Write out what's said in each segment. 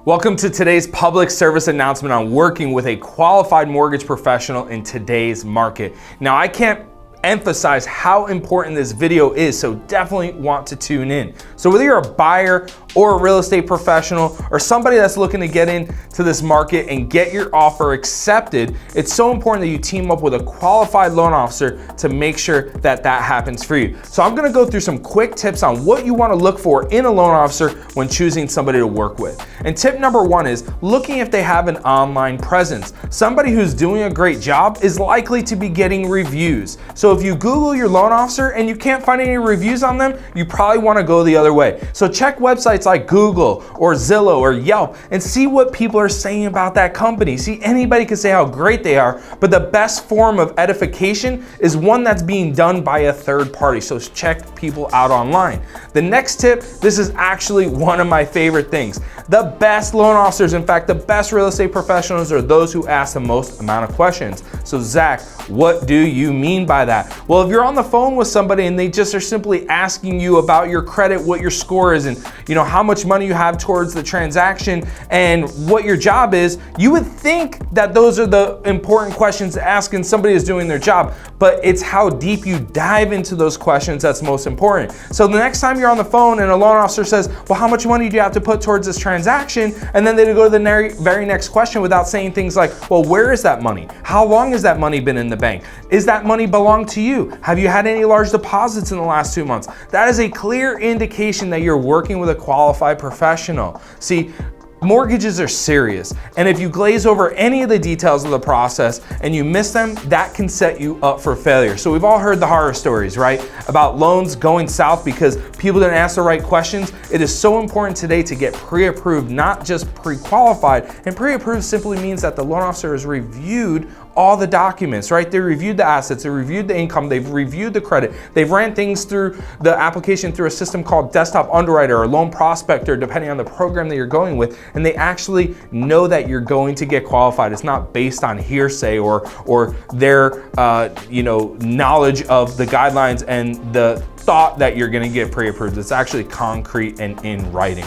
Welcome to today's public service announcement on working with a qualified mortgage professional in today's market. Now, I can't emphasize how important this video is, so definitely want to tune in. So whether you're a buyer or a real estate professional or somebody that's looking to get into this market and get your offer accepted, it's so important that you team up with a qualified loan officer to make sure that that happens for you. So I'm gonna go through some quick tips on what you wanna look for in a loan officer when choosing somebody to work with. And tip number one is looking if they have an online presence. Somebody who's doing a great job is likely to be getting reviews. So if you Google your loan officer and you can't find any reviews on them, you probably want to go the other way. So check websites like Google or Zillow or Yelp and see what people are saying about that company. See, anybody can say how great they are, but the best form of edification is one that's being done by a third party. So check people out online. The next tip, this is actually one of my favorite things. The best loan officers, in fact, the best real estate professionals are those who ask the most amount of questions. So Zach, what do you mean by that? Well, if you're on the phone with somebody and they just are simply asking you about your credit, what your score is, and how much money you have towards the transaction and what your job is, you would think that those are the important questions to ask and somebody is doing their job, but it's how deep you dive into those questions that's most important. So the next time you're on the phone and a loan officer says, well, how much money do you have to put towards this transaction? And then they go to the very next question without saying things like, well, where is that money? How long has that money been in the bank? Is that money belong to you? Have you had any large deposits in the last 2 months? That is a clear indication that you're working with a qualified professional. See, mortgages are serious, and if you glaze over any of the details of the process and you miss them, that can set you up for failure. So we've all heard the horror stories, right? About loans going south because people didn't ask the right questions. It is so important today to get pre-approved, not just pre-qualified. And pre-approved simply means that the loan officer has reviewed all the documents, right? They reviewed the assets, they reviewed the income, they've reviewed the credit, they've ran things through the application through a system called Desktop Underwriter or Loan Prospector, depending on the program that you're going with, and they actually know that you're going to get qualified. It's not based on hearsay or their knowledge of the guidelines and the thought that you're gonna get pre-approved. It's actually concrete and in writing.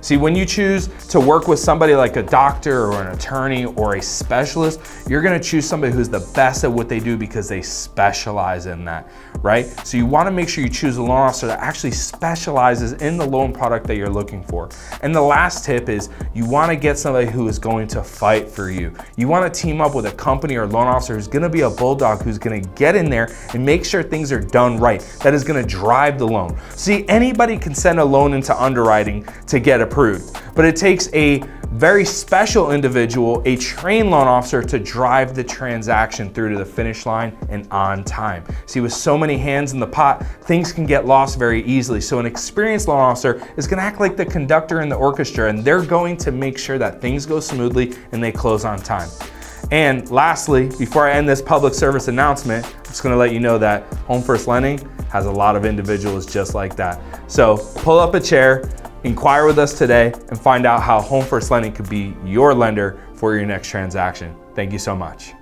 See, when you choose to work with somebody like a doctor or an attorney or a specialist, you're gonna choose somebody who's the best at what they do because they specialize in that, right? So you wanna make sure you choose a loan officer that actually specializes in the loan product that you're looking for. And the last tip is you wanna get somebody who is going to fight for you. You wanna team up with a company or loan officer who's gonna be a bulldog, who's gonna get in there and make sure things are done right, that is gonna drive the loan. See, anybody can send a loan into underwriting to get approved, but it takes a very special individual, a trained loan officer, to drive the transaction through to the finish line and on time. See, with so many hands in the pot, things can get lost very easily. So an experienced loan officer is gonna act like the conductor in the orchestra, and they're going to make sure that things go smoothly and they close on time. And lastly, before I end this public service announcement, I'm just gonna let you know that Home First Lending has a lot of individuals just like that. So pull up a chair, inquire with us today, and find out how Home First Lending could be your lender for your next transaction. Thank you so much.